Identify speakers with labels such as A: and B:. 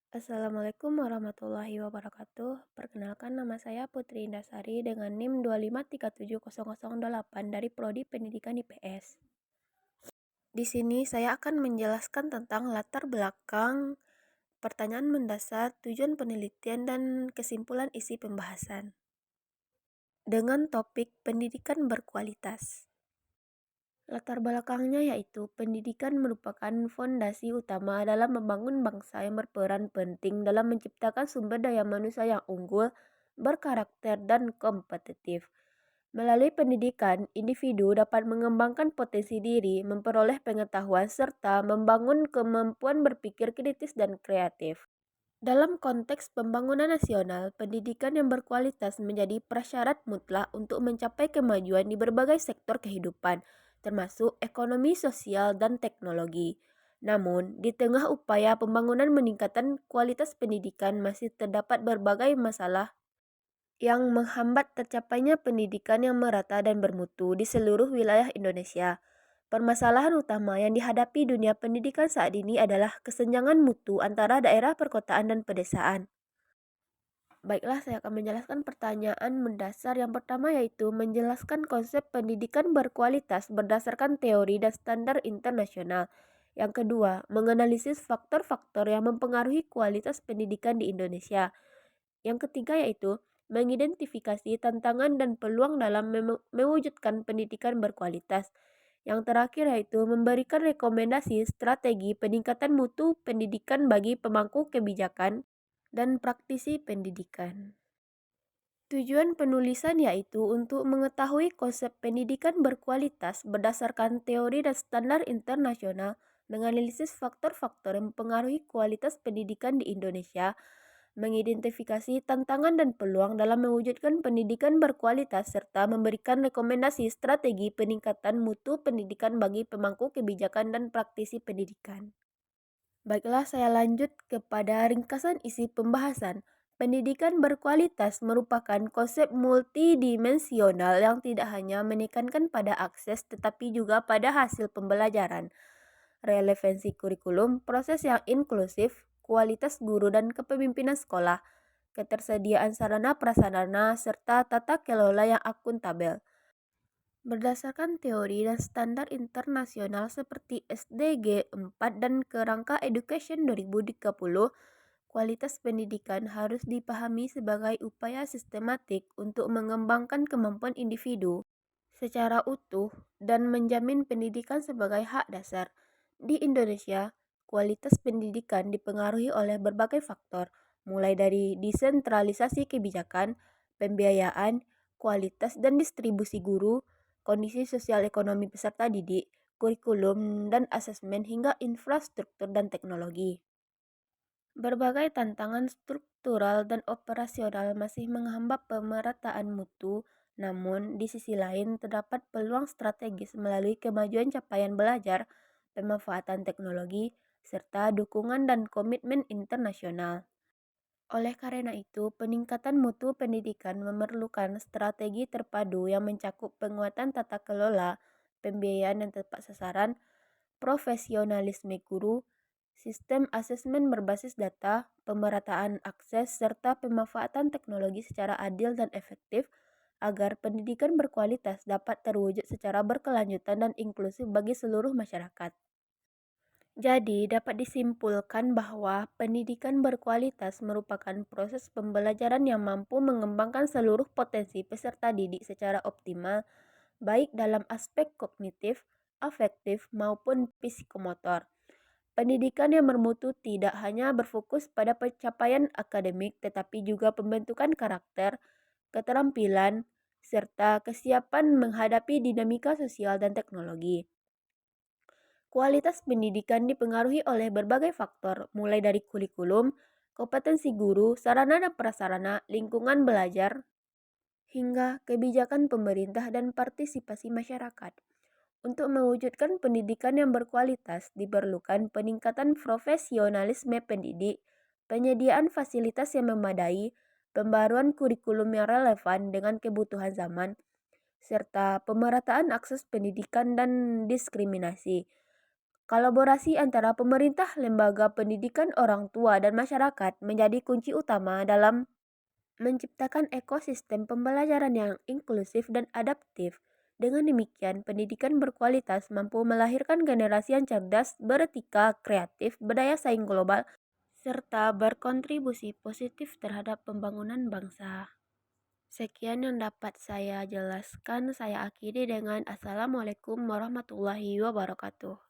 A: Assalamualaikum warahmatullahi wabarakatuh. Perkenalkan nama saya Putri Indasari dengan NIM 2537008 dari Prodi Pendidikan IPS. Di sini saya akan menjelaskan tentang latar belakang, pertanyaan mendasar, tujuan penelitian, dan kesimpulan isi pembahasan. Dengan topik pendidikan berkualitas. Latar belakangnya yaitu pendidikan merupakan fondasi utama dalam membangun bangsa yang berperan penting dalam menciptakan sumber daya manusia yang unggul, berkarakter, dan kompetitif. Melalui pendidikan, individu dapat mengembangkan potensi diri, memperoleh pengetahuan, serta membangun kemampuan berpikir kritis dan kreatif. Dalam konteks pembangunan nasional, pendidikan yang berkualitas menjadi prasyarat mutlak untuk mencapai kemajuan di berbagai sektor kehidupan, termasuk ekonomi, sosial, dan teknologi. Namun, di tengah upaya pembangunan meningkatkan kualitas pendidikan masih terdapat berbagai masalah yang menghambat tercapainya pendidikan yang merata dan bermutu di seluruh wilayah Indonesia. Permasalahan utama yang dihadapi dunia pendidikan saat ini adalah kesenjangan mutu antara daerah perkotaan dan pedesaan. Baiklah, saya akan menjelaskan pertanyaan mendasar yang pertama yaitu menjelaskan konsep pendidikan berkualitas berdasarkan teori dan standar internasional. Yang kedua, menganalisis faktor-faktor yang mempengaruhi kualitas pendidikan di Indonesia. Yang ketiga yaitu mengidentifikasi tantangan dan peluang dalam mewujudkan pendidikan berkualitas. Yang terakhir yaitu memberikan rekomendasi strategi peningkatan mutu pendidikan bagi pemangku kebijakan dan praktisi pendidikan. Tujuan penulisan yaitu untuk mengetahui konsep pendidikan berkualitas berdasarkan teori dan standar internasional, menganalisis faktor-faktor yang mempengaruhi kualitas pendidikan di Indonesia, mengidentifikasi tantangan dan peluang dalam mewujudkan pendidikan berkualitas, serta memberikan rekomendasi strategi peningkatan mutu pendidikan bagi pemangku kebijakan dan praktisi pendidikan. Baiklah, saya lanjut kepada ringkasan isi pembahasan. Pendidikan berkualitas merupakan konsep multidimensional yang tidak hanya menekankan pada akses tetapi juga pada hasil pembelajaran, relevansi kurikulum, proses yang inklusif, kualitas guru dan kepemimpinan sekolah, ketersediaan sarana prasarana, serta tata kelola yang akuntabel. Berdasarkan teori dan standar internasional seperti SDG 4 dan Kerangka Education 2030, kualitas pendidikan harus dipahami sebagai upaya sistematik untuk mengembangkan kemampuan individu secara utuh dan menjamin pendidikan sebagai hak dasar. Di Indonesia, kualitas pendidikan dipengaruhi oleh berbagai faktor, mulai dari desentralisasi kebijakan, pembiayaan, kualitas dan distribusi guru, kondisi sosial ekonomi peserta didik, kurikulum dan asesmen hingga infrastruktur dan teknologi. Berbagai tantangan struktural dan operasional masih menghambat pemerataan mutu, namun di sisi lain terdapat peluang strategis melalui kemajuan capaian belajar, pemanfaatan teknologi, serta dukungan dan komitmen internasional. Oleh karena itu, peningkatan mutu pendidikan memerlukan strategi terpadu yang mencakup penguatan tata kelola, pembiayaan yang tepat sasaran, profesionalisme guru, sistem asesmen berbasis data, pemerataan akses, serta pemanfaatan teknologi secara adil dan efektif agar pendidikan berkualitas dapat terwujud secara berkelanjutan dan inklusif bagi seluruh masyarakat. Jadi, dapat disimpulkan bahwa pendidikan berkualitas merupakan proses pembelajaran yang mampu mengembangkan seluruh potensi peserta didik secara optimal, baik dalam aspek kognitif, afektif, maupun psikomotor. Pendidikan yang bermutu tidak hanya berfokus pada pencapaian akademik, tetapi juga pembentukan karakter, keterampilan, serta kesiapan menghadapi dinamika sosial dan teknologi. Kualitas pendidikan dipengaruhi oleh berbagai faktor, mulai dari kurikulum, kompetensi guru, sarana dan prasarana, lingkungan belajar, hingga kebijakan pemerintah dan partisipasi masyarakat. Untuk mewujudkan pendidikan yang berkualitas, diperlukan peningkatan profesionalisme pendidik, penyediaan fasilitas yang memadai, pembaruan kurikulum yang relevan dengan kebutuhan zaman, serta pemerataan akses pendidikan dan diskriminasi. Kolaborasi antara pemerintah, lembaga pendidikan, orang tua, dan masyarakat menjadi kunci utama dalam menciptakan ekosistem pembelajaran yang inklusif dan adaptif. Dengan demikian, pendidikan berkualitas mampu melahirkan generasi yang cerdas, beretika, kreatif, berdaya saing global, serta berkontribusi positif terhadap pembangunan bangsa. Sekian yang dapat saya jelaskan. Saya akhiri dengan Assalamualaikum warahmatullahi wabarakatuh.